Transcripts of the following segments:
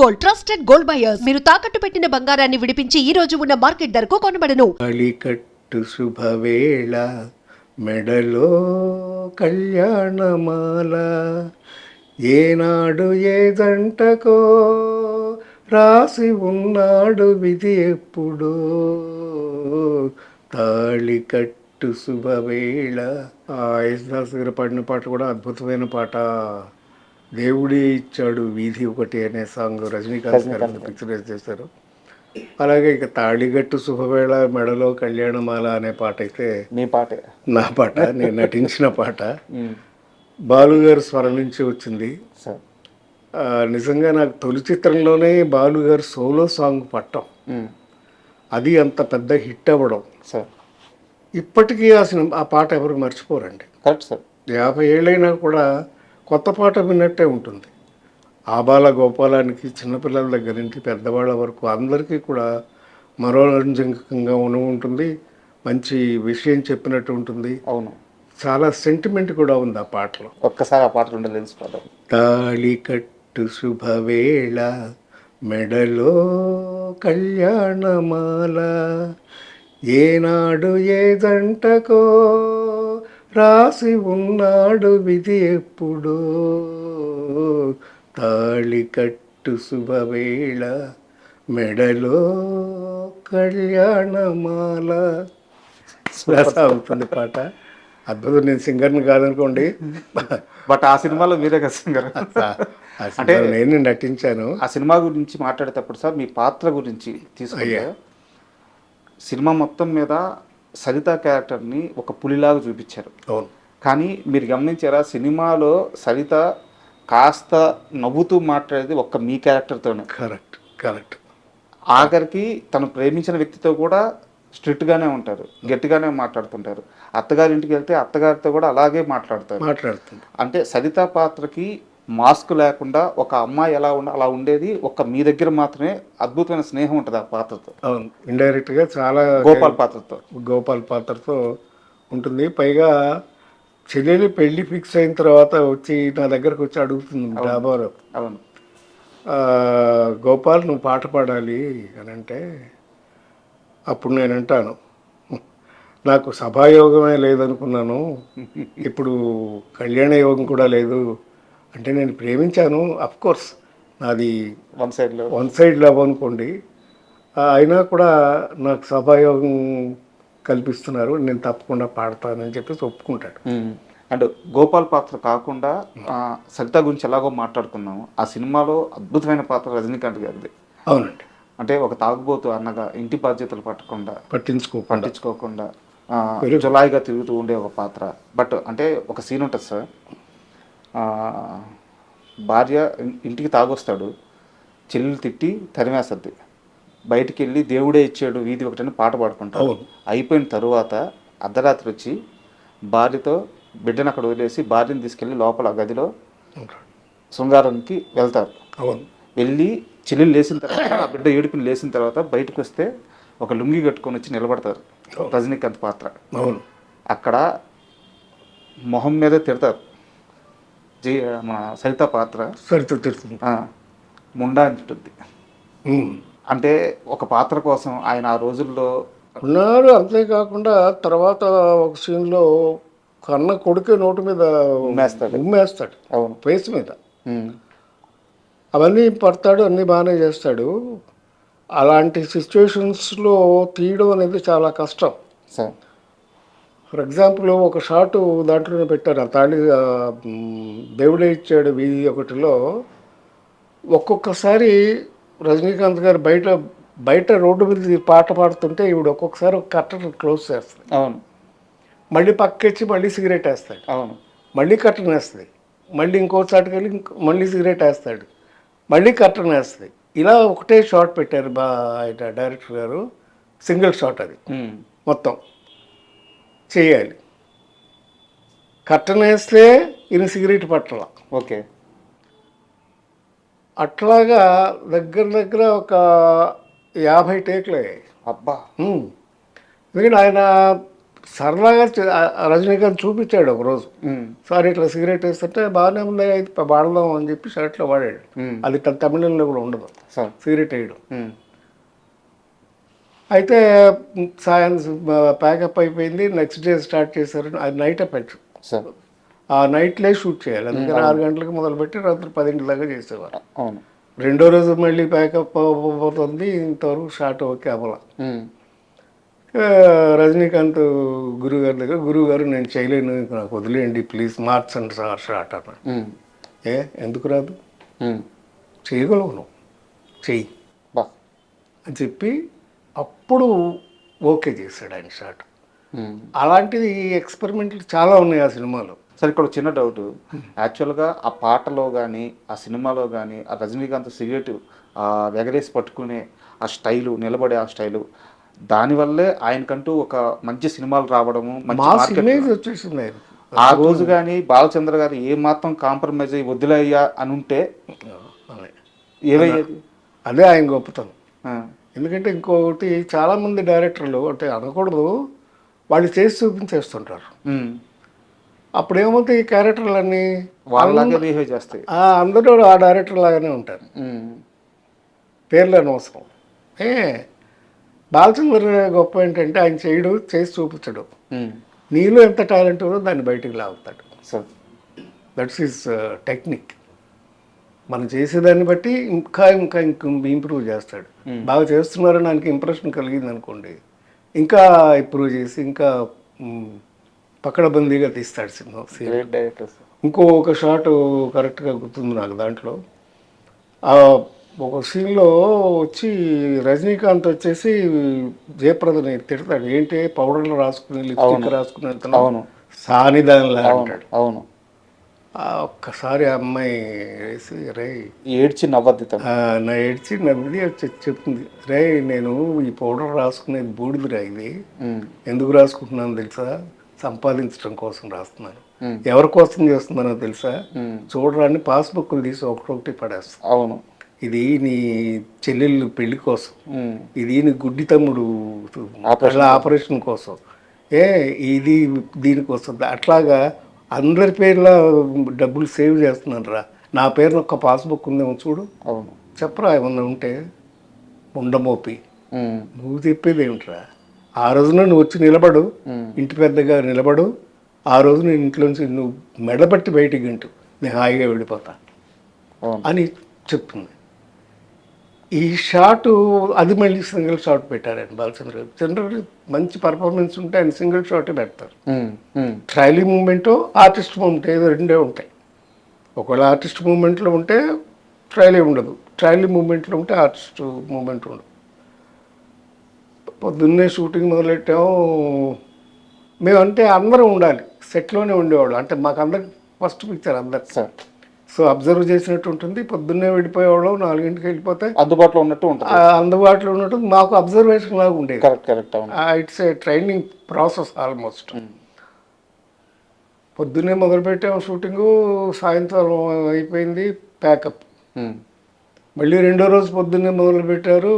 Gold, trusted gold buyers. మీరు తాకట్టు పెట్టిన బంగారాన్ని విడిపించి ఈ రోజు ఉన్న మార్కెట్ ధరకు కొనబడను. తాళికట్టు శుభవేళ మెడలో కళ్యాణమాల ఏనాడు ఏ జంటకో రాసి ఉన్నాడు విధి ఎప్పుడో తాళికట్టు శుభవేళ. యేసుదాస్ గారు పాడిన పాట కూడా అద్భుతమైన పాట. దేవుడే ఇచ్చాడు వీధి ఒకటి అనే సాంగ్ రజనీకాంత్ గారు పిక్చరైజ్ చేశారు. అలాగే ఇక తాళిగట్టు శుభవేళ మెడలో కళ్యాణమాల అనే పాట అయితే మీ పాటే, నా పాట, నేను నటించిన పాట. బాలు గారు స్వరం నుంచి వచ్చింది. నిజంగా నాకు తొలి చిత్రంలోనే బాలు గారు సోలో సాంగ్ పట్టం, అది అంత పెద్ద హిట్ అవ్వడం. ఇప్పటికీ ఆ పాట ఎవరు మర్చిపోరండి. Correct sir. 50 ఏళ్ళైనా కూడా కొత్త పాట విన్నట్టే ఉంటుంది. ఆబాల గోపాలానికి చిన్నపిల్లల దగ్గర నుంచి పెద్దవాళ్ళ వరకు అందరికీ కూడా మనోరంజకంగా ఉంటుంది. మంచి విషయం చెప్పినట్టు ఉంటుంది. అవును, చాలా సెంటిమెంట్ కూడా ఉంది ఆ పాటలో. ఒక్కసారి ఆ పాటలు ఉండే తెలుసుకోవడం. తాళికట్టు శుభవేళ మెడలో కళ్యాణమాల ఏనాడు ఏ జంటకో రాసి ఉన్నాడు విధి ఎప్పుడో తాళికట్టు శుభవేళ మెడలో కళ్యాణమాల అవుతుంది పాట. అద్భుతం. నేను సింగర్ని కాదనుకోండి, బట్ ఆ సినిమాలో మీరే కదా సింగర్. అంటే నేను నటించాను. ఆ సినిమా గురించి మాట్లాడేటప్పుడు సార్ మీ పాత్ర గురించి తీసుకుంటే, సినిమా మొత్తం మీద సరిత క్యారెక్టర్ని ఒక పులిలాగా చూపించారు. అవును. కానీ మీరు గమనించారా, సినిమాలో సరిత కాస్త నవ్వుతూ మాట్లాడేది ఒక్క మీ క్యారెక్టర్తోనే. Correct correct. ఆఖరికి తను ప్రేమించిన వ్యక్తితో కూడా స్ట్రిక్ట్గానే ఉంటారు, గట్టిగానే మాట్లాడుతుంటారు. అత్తగారింటికి వెళ్తే అత్తగారితో కూడా అలాగే మాట్లాడుతుంది. అంటే సరిత పాత్రకి మాస్క్ లేకుండా ఒక అమ్మాయి ఎలా అలా ఉండేది ఒక్క మీ దగ్గర మాత్రమే. అద్భుతమైన స్నేహం ఉంటుంది ఆ పాత్రతో. అవును, ఇండైరెక్ట్గా చాలా గోపాల్ పాత్రతో ఉంటుంది. పైగా చెల్లెలి పెళ్లి ఫిక్స్ అయిన తర్వాత వచ్చి నా దగ్గరకు వచ్చి అడుగుతుంది డాబాలో. అవును, గోపాల్ నువ్వు పాట పాడాలి అని అంటే, అప్పుడు నేను అంటాను, నాకు సభాయోగమే లేదనుకున్నాను, ఇప్పుడు కళ్యాణ యోగం కూడా లేదు. అంటే నేను ప్రేమించాను, అఫ్కోర్స్ నాది వన్ సైడ్ లవ్ అనుకోండి, అయినా కూడా నాకు సభాయోగం కల్పిస్తున్నారు, నేను తప్పకుండా పాడతానని చెప్పేసి ఒప్పుకుంటాడు. అండ్ గోపాల్ పాత్ర కాకుండా సరిత గురించి ఎలాగో మాట్లాడుకున్నాము. ఆ సినిమాలో అద్భుతమైన పాత్ర రజనీకాంత్ గారిది. అవునండి. అంటే ఒక తాగుబోతు అన్నగా ఇంటి బాధ్యతలు పట్టించుకోకుండా జులాయిగా తిరుగుతూ ఉండే ఒక పాత్ర. బట్ అంటే ఒక సీన్ ఉంటుంది సార్, భార్య ఇంటికి తాగొస్తాడు, చెల్లెలు తిట్టి తరిమేస్తుంది, బయటికి వెళ్ళి దేవుడే ఇచ్చాడు వీధి ఒకటని పాట పాడుకుంటాడు. అయిపోయిన తరువాత అర్ధరాత్రి వచ్చి భార్యతో బిడ్డను అక్కడ వదిలేసి భార్యను తీసుకెళ్ళి లోపల గదిలో శృంగారానికి వెళ్తారు. వెళ్ళి చెల్లెలు లేచిన తర్వాత, ఆ బిడ్డ ఏడుపుని లేచిన తర్వాత బయటకు వస్తే ఒక లుంగి కట్టుకొని వచ్చి నిలబడతారు రజనీకాంత్ పాత్ర. అక్కడ మొహం మీద తిడతారు మన సరిత పాత్ర, ముండా అంటుంది. అంటే ఒక పాత్ర కోసం ఆయన ఆ రోజుల్లో ఉన్నారు. అంతేకాకుండా తర్వాత ఒక సీన్లో కన్న కొడుకే నోటు మీద ఉమ్మేస్తాడు, అవును, ఫేస్ మీద. అవన్నీ పడతాడు, అన్నీ బాగానే చేస్తాడు. అలాంటి సిచ్యువేషన్స్లో తీయడం అనేది చాలా కష్టం. ఫర్ ఎగ్జాంపుల్ ఒక షాటు దాంట్లోనే పెట్టారు, ఆ తాళి దేవుడే ఇచ్చాడు వీధి ఒకటిలో. ఒక్కొక్కసారి రజనీకాంత్ గారు బయట రోడ్డు మీద పాట పాడుతుంటే ఈవిడ ఒక్కొక్కసారి ఒక కర్టన్ క్లోజ్ చేస్తుంది. అవును. మళ్ళీ పక్కెచ్చి మళ్ళీ సిగరెట్ వేస్తాడు. అవును. మళ్ళీ కర్టన్ వేస్తుంది. మళ్ళీ ఇంకోసారికి వెళ్ళి మళ్ళీ సిగరెట్ వేస్తాడు, మళ్ళీ కర్టన్ వేస్తుంది. ఇలా ఒకటే షాట్ పెట్టారు ఆయన డైరెక్టర్ గారు. సింగిల్ షాట్ అది మొత్తం చేయాలి. కర్టన్ వేస్తే ఈయన సిగరెట్ పట్టాల. ఓకే. అట్లాగా దగ్గర ఒక 50 టేక్లు అయ్యాయి. అబ్బా. ఎందుకంటే ఆయన సరదాగా రజనీకాంత్ చూపించాడు ఒకరోజు. సార్ ఇట్లా సిగరెట్ వేస్తుంటే బాగానే ఉంది, అయితే వాడదాం అని చెప్పి షర్ట్లో వాడాడు. అది తమిళంలో కూడా ఉండదు సిగరెట్ వేయడం. అయితే సాయంత్రం ప్యాకప్ అయిపోయింది, నెక్స్ట్ డే స్టార్ట్ చేశారు. అది నైట్ ఎఫెక్ట్, ఆ నైట్లే షూట్ చేయాలి. అందుకని 6 గంటలకు మొదలుపెట్టి రాత్రి 10 దాకా చేసేవారు. రెండో రోజు మళ్ళీ ప్యాకప్ అవుతుంది, ఇంతవరకు షాట్ ఓకే అవ్వాల. రజనీకాంత్ గురుగారి దగ్గర, గురువుగారు నేను చేయలేను, నాకు వదిలేయండి ప్లీజ్, మార్చండి సార్ షాట్ అన్నాడు. ఎందుకు రాదు, చేయగలవు నువ్వు, చెయ్యి అని చెప్పి అప్పుడు ఓకే చేశాడు ఆయన షాట్. అలాంటిది ఎక్స్పెరిమెంట్లు చాలా ఉన్నాయి ఆ సినిమాలో. సరే, ఇక్కడ చిన్న డౌట్. యాక్చువల్గా ఆ పాటలో కానీ ఆ సినిమాలో కానీ ఆ రజనీకాంత్ సిగరెట్ ఎగరేసి పట్టుకునే ఆ స్టైలు, నిలబడే ఆ స్టైలు, దానివల్లే ఆయనకంటూ ఒక మంచి సినిమాలు రావడము, మంచి ఇమేజ్ వచ్చేసింది. ఆ రోజు కానీ బాలచంద్ర గారు ఏ మాత్రం కాంప్రమైజ్ అయ్యి వదిలేయ్యా అని ఉంటే ఏమయ్యేది? అదే ఆయన గొప్పతనం. ఎందుకంటే ఇంకొకటి చాలామంది డైరెక్టర్లు అంటే అనకూడదు, వాళ్ళు చేసి చూపించేస్తుంటారు. అప్పుడు ఏమవుతాయి, ఈ క్యారెక్టర్లన్నీ వాళ్ళలాగే బిహేవ్ చేస్తాయి. అందరూ ఆ డైరెక్టర్ లాగానే ఉంటారు, పేర్లు అనవసరం. బాలచంద్ర గొప్ప ఏంటంటే ఆయన చేయడు, చేసి చూపించడు. నీలో ఎంత టాలెంట్ ఉందో దాన్ని బయటికి లాగుతాడు. That's his technique. మనం చేసేదాన్ని బట్టి ఇంకా ఇంకా ఇంకా ఇంప్రూవ్ చేస్తాడు. బాగా చేస్తున్నారని ఆయనకి ఇంప్రెషన్ కలిగింది అనుకోండి, ఇంకా ఇంప్రూవ్ చేసి ఇంకా పకడబందీగా తీస్తాడు సినిమా. ఇంకొక షాట్ కరెక్ట్గా గుర్తుంది నాకు. దాంట్లో ఒక సీన్లో వచ్చి రజనీకాంత్ వచ్చేసి జయప్రదని తిడతాడు, ఏంటి పౌడర్లు రాసుకుని లిప్స్టిక్ రాసుకుని వెళ్తున్నాను సానిదానిలా అంటాడు. అవును, ఒక్కసారి ఆ అమ్మాయి వేసి రే ఏడ్చి నవ్వద్ది, నా ఏడ్చి నవ్వి చెప్తుంది, రే నేను ఈ పౌడర్ రాసుకునేది బూడిదిరా, ఇది ఎందుకు రాసుకుంటున్నాను తెలుసా, సంపాదించడం కోసం రాస్తున్నాను. ఎవరి కోసం చేస్తున్నానో తెలుసా, చూడరాన్ని పాస్బుక్లు తీసి ఒకటొకటి పడేస్తాను. అవును, ఇది నీ చెల్లెళ్ళు పెళ్లి కోసం, ఇది నీ గుడ్డి తమ్ముడు ఆపరేషన్ కోసం, ఇది దీనికోసం. అట్లాగా అందరి పేర్ల డబ్బులు సేవ్ చేస్తున్నాను రా, నా పేరున ఒక్క పాస్బుక్ ఉందేమో చూడు, చెప్పరా ఏమన్నా ఉంటే. ఉండమోపి నువ్వు చెప్పేది ఏమిట్రా, ఆ రోజున నువ్వు వచ్చి నిలబడు, ఇంటి పెద్దగా నిలబడు, ఆ రోజు నేను ఇంట్లోంచి నువ్వు మెడబట్టి బయటికి ఇంటూ నేను హాయిగా వెళ్ళిపోతా అని చెప్తుంది. ఈ షాటు అది మళ్ళీ సింగిల్ షాట్ పెట్టారండి బాలచంద్ర గారు. జనరల్ మంచి పర్ఫార్మెన్స్ ఉంటే ఆయన సింగిల్ షాటే పెడతారు. ట్రైలీ మూమెంట్, ఆర్టిస్ట్ మూమెంట్ ఏదో రెండే ఉంటాయి. ఒకవేళ ఆర్టిస్ట్ మూమెంట్లో ఉంటే ట్రైలీ ఉండదు, ట్రైలీ మూమెంట్లో ఉంటే ఆర్టిస్ట్ మూమెంట్ ఉండదు. పొద్దున్నే షూటింగ్ మొదలెట్టాము మేము, అంటే అందరం ఉండాలి, సెట్లోనే ఉండేవాళ్ళు. అంటే మాకు అందరికి ఫస్ట్ పిక్చర్ అందరు సార్, సో అబ్జర్వ్ చేసినట్టు ఉంటుంది. పొద్దున్నే వెళ్ళిపోయేవాళ్ళు, 4 వెళ్ళిపోతే అందుబాటులో ఉన్నట్టు ఉంటుంది, అందుబాటులో ఉన్నట్టు మాకు అబ్జర్వేషన్ లాగా ఉండేది. Correct. It's a training process almost. పొద్దున్నే మొదలుపెట్టాము షూటింగు, సాయంత్రం అయిపోయింది ప్యాకప్. మళ్ళీ రెండో రోజు పొద్దున్నే మొదలు పెట్టారు,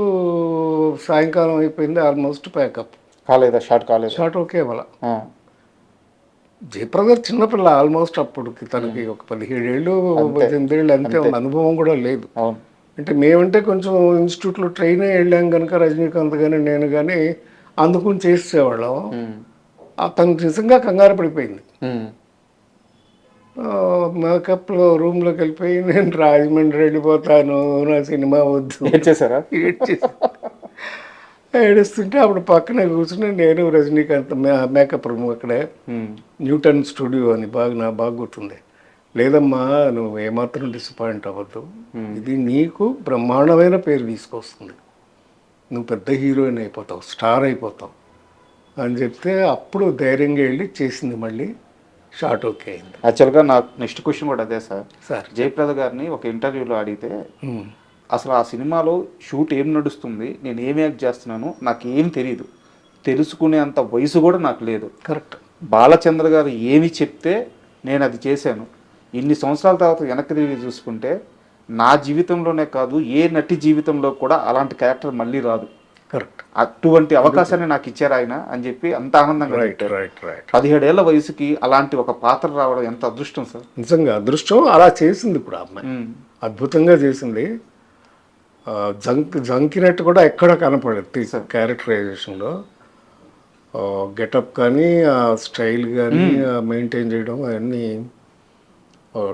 సాయంకాలం అయిపోయింది, ఆల్మోస్ట్ ప్యాకప్. షాట్ ఓకే వాళ్ళ. జయప్రద చిన్నపిల్ల ఆల్మోస్ట్, అప్పటికి తనకి ఒక 17 ఏళ్ళు 18 ఏళ్ళు అంతే, అనుభవం కూడా లేదు. అంటే మేమంటే కొంచెం ఇన్స్టిట్యూట్లో ట్రైన్ అయ్యి వెళ్ళాం కనుక రజనీకాంత్ కానీ నేను కానీ అందుకుని చేసేవాళ్ళం. తను నిజంగా కంగారు పడిపోయింది. మేకప్లో రూమ్లోకి వెళ్ళిపోయి నేను రాజమండ్రి వెళ్ళిపోతాను, నా సినిమా వద్దు చేశారా, ఏడుస్తుంటే అప్పుడు పక్కనే కూర్చుని నేను రజనీకాంత్ మేకప్ రూమ్ అక్కడే న్యూటన్ స్టూడియో అని బాగా గుర్తుంది. లేదమ్మా నువ్వు ఏమాత్రం డిసప్పాయింట్ అవ్వద్దు, ఇది నీకు బ్రహ్మాండమైన పేరు తీసుకొస్తుంది, నువ్వు పెద్ద హీరోయిన్ అయిపోతావు, స్టార్ అయిపోతావు అని చెప్తే అప్పుడు ధైర్యంగా వెళ్ళి చేసింది. మళ్ళీ షార్ట్ ఓకే అయింది. యాక్చువల్గా నాకు నెక్స్ట్ క్వశ్చన్ కూడా అదే సార్. జయప్రద గారిని ఒక ఇంటర్వ్యూలో అడిగితే అసలు ఆ సినిమాలో షూట్ ఏం నడుస్తుంది, నేను ఏం యాక్ట్ చేస్తున్నాను నాకు ఏం తెలియదు, తెలుసుకునే అంత వయసు కూడా నాకు లేదు. కరెక్ట్. బాలచంద్ర గారు ఏమి చెప్తే నేను అది చేశాను. ఇన్ని సంవత్సరాల తర్వాత వెనక్కి తిరిగి చూసుకుంటే నా జీవితంలోనే కాదు ఏ నటి జీవితంలో కూడా అలాంటి క్యారెక్టర్ మళ్ళీ రాదు. కరెక్ట్. అటువంటి అవకాశాన్ని నాకు ఇచ్చారు ఆయన అని చెప్పి అంత ఆనందంగా రైట్ చెప్పారు. రైట్ రైట్ 17 ఏళ్ల వయసుకి అలాంటి ఒక పాత్ర రావడం ఎంత అదృష్టం సార్. నిజంగా అదృష్టం అలా చేసింది ఇప్పుడు ఆ అమ్మాయి. ఉమ్, అద్భుతంగా చేసింది. జంకినట్టు కూడా ఎక్కడ కనపడదు క్యారెక్టరైజేషన్లో. గెటప్ కానీ ఆ స్టైల్ కానీ మెయింటైన్ చేయడం అవన్నీ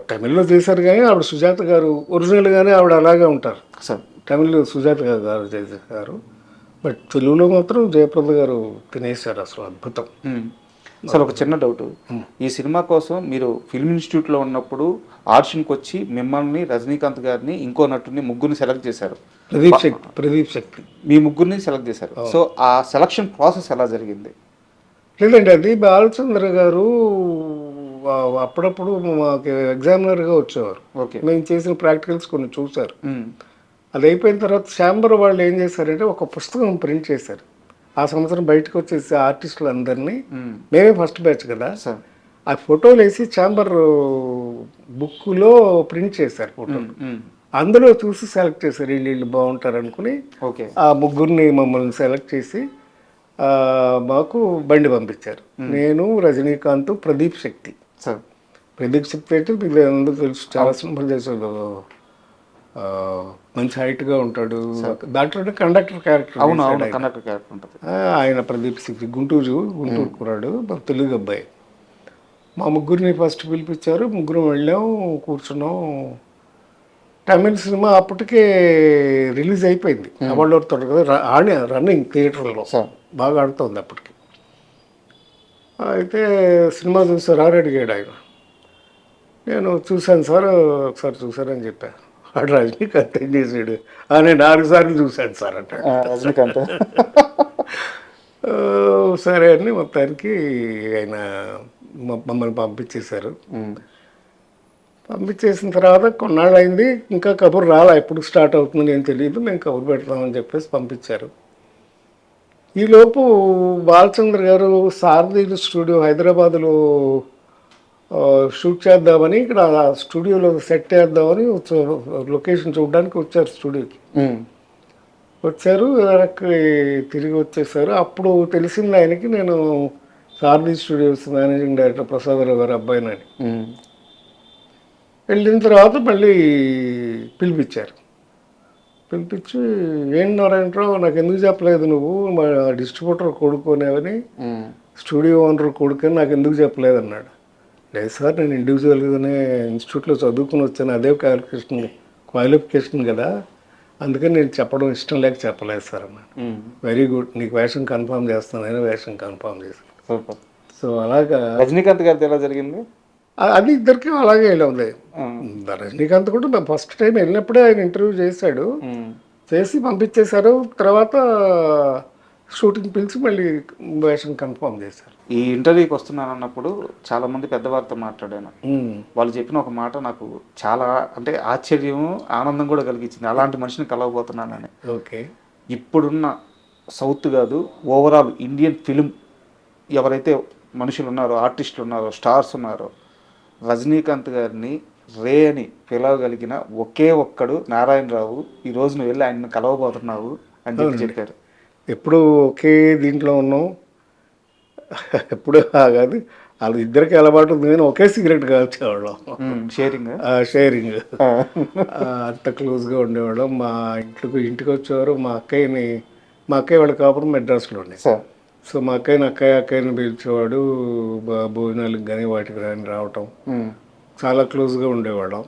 తమిళ్లో చేశారు. కానీ ఆవిడ సుజాత గారు ఒరిజినల్గానే ఆవిడ అలాగే ఉంటారు. సార్ తమిళ్లో సుజాత గారు చేశారు, బట్ తెలుగులో మాత్రం జయప్రద గారు తినేశారు అసలు. అద్భుతం. సార్ ఒక చిన్న డౌట్, ఈ సినిమా కోసం మీరు ఫిల్మ్ ఇన్స్టిట్యూట్లో ఉన్నప్పుడు ఆడిషన్కి వచ్చి మిమ్మల్ని, రజనీకాంత్ గారిని, ఇంకో నటుని ముగ్గురిని సెలెక్ట్ చేశారు. ప్రదీప్ శక్తి మీ ముగ్గురిని సెలెక్ట్ చేశారు. సో ఆ సెలక్షన్ ప్రాసెస్ ఎలా జరిగింది? లేదండి, అది బాలచంద్ర గారు అప్పుడప్పుడు మాకు ఎగ్జామినర్గా వచ్చేవారు. ఓకే. మేము చేసిన ప్రాక్టికల్స్ కొన్ని చూశారు. అది అయిపోయిన తర్వాత ఛాంబర్ వాళ్ళు ఏం చేశారంటే ఒక పుస్తకం ప్రింట్ చేశారు. ఆ సంవత్సరం బయటకు వచ్చేసి ఆర్టిస్టులు అందరినీ, మేమే ఫస్ట్ బ్యాచ్ కదా, సార్ ఆ ఫోటోలు వేసి ఛాంబర్ బుక్లో ప్రింట్ చేశారు ఫోటోలు. అందులో చూసి సెలెక్ట్ చేశారు. వీళ్ళు బాగుంటారు అనుకుని ఓకే. ఆ ముగ్గురిని మమ్మల్ని సెలెక్ట్ చేసి మాకు బండి పంపించారు. నేను, రజనీకాంత్, ప్రదీప్ శక్తి. సార్ ప్రదీప్ శక్తి అంటే మీకు అందరూ తెలుసు, చాలా సినిమా చేశాడు. మంచి హైట్గా ఉంటాడు. దాంట్లో కండక్టర్ క్యారెక్టర్. అవును అవును, కండక్టర్ క్యారెక్టర్ ఉంటుంది. ఆయన ప్రదీప్ శక్తి గుంటూరు కురాడు, తెలుగు అబ్బాయి. మా ముగ్గురిని ఫస్ట్ పిలిపించారు. ముగ్గురు వెళ్ళాం, కూర్చున్నాం. తమిళ సినిమా అప్పటికే రిలీజ్ అయిపోయింది. అవార్డు అవుతాడు కదా, రన్నింగ్ థియేటర్లో బాగా ఆడుతుంది అప్పటికి. అయితే సినిమా చూసారు అని అడిగాడు ఆయన. నేను చూశాను సార్, ఒకసారి చూసారని చెప్పాను. వాడు రజనీకాంత్ ఏం చేసాడు, నేను 4 సార్లు చూశాను సార్ అంటే. రజనీకాంత్ సరే అని మొత్తానికి ఆయన మమ్మల్ని పంపించేశారు. పంపించేసిన తర్వాత కొన్నాళ్ళు అయింది, ఇంకా కబురు రాలా, ఎప్పుడు స్టార్ట్ అవుతుందో నేను తెలియదు, మేము కబురు పెడతామని చెప్పేసి పంపించారు. ఈలోపు బాలచంద్ర గారు సారథి స్టూడియో హైదరాబాద్లో షూట్ చేద్దామని, ఇక్కడ స్టూడియోలో సెట్ చేద్దామని లొకేషన్ చూడడానికి వచ్చారు స్టూడియోకి. వచ్చారు, వెనక్కి తిరిగి వచ్చేసారు. అప్పుడు తెలిసింది ఆయనకి నేను సారథి స్టూడియోస్ మేనేజింగ్ డైరెక్టర్ ప్రసాదరావు గారు అబ్బాయినని. వెళ్ళిన తర్వాత మళ్ళీ పిలిపించారు. పిలిపించి, ఏంటి నారాయణరావు నాకు ఎందుకు చెప్పలేదు నువ్వు, మా డిస్ట్రిబ్యూటర్ కొడుకునేవని, స్టూడియో ఓనర్ కొడుకుని నాకు ఎందుకు చెప్పలేదు అన్నాడు. లేదు సార్, నేను ఇండివిజువల్గానే ఇన్స్టిట్యూట్లో చదువుకుని వచ్చాను, అదే క్వాలిఫికేషన్ కదా, అందుకని నేను చెప్పడం ఇష్టం లేక చెప్పలేదు సార్ అన్నాడు. వెరీ గుడ్, నీకు వేషం కన్ఫర్మ్ చేస్తానని వేషం కన్ఫర్మ్ చేశాను. సో అలాగా రజనీకాంత్ గారితో ఎలా జరిగింది? అది ఇద్దరికి అలాగే ఉంది. రజనీకాంత్ కూడా మేము ఫస్ట్ టైం వెళ్ళినప్పుడే ఆయన ఇంటర్వ్యూ చేశాడు, చేసి పంపించేశారు. తర్వాత షూటింగ్ పిలిచి మళ్ళీ వేషం కన్ఫర్మ్ చేశారు. ఈ ఇంటర్వ్యూకి వస్తున్నాను అన్నప్పుడు చాలా మంది పెద్దవారితో మాట్లాడాను. వాళ్ళు చెప్పిన ఒక మాట నాకు చాలా అంటే ఆశ్చర్యం, ఆనందం కూడా కలిగించింది. అలాంటి మనిషిని కలవబోతున్నానని. ఓకే. ఇప్పుడున్న సౌత్ కాదు, ఓవరాల్ ఇండియన్ ఫిలిం ఎవరైతే మనుషులు ఉన్నారో, ఆర్టిస్టులు ఉన్నారో, స్టార్స్ ఉన్నారో, రజనీకాంత్ గారిని రే అని పిలవగలిగిన ఒకే ఒక్కడు నారాయణరావు. ఈ రోజు నువ్వు వెళ్ళి ఆయన్ని కలవబోతున్నావు అని చెప్పారు. ఎప్పుడు ఒకే దీంట్లో ఉన్నాం, ఎప్పుడు కాదు, వాళ్ళు ఇద్దరికి అలవాటు ఉంది, కానీ ఒకే సిగరెట్ కాల్చేవాళ్ళం. షేరింగ్ అంత క్లోజ్గా ఉండేవాళ్ళం. మా ఇంటికి వచ్చేవారు. మా అక్కయ్య వాళ్ళ కాపురం మెడ్రాస్లో ఉండే. సో మా అక్కయ్యని పిలిచేవాడు, భోజనాలకు కానీ వాటికి కానీ రావటం, చాలా క్లోజ్గా ఉండేవాళ్ళం.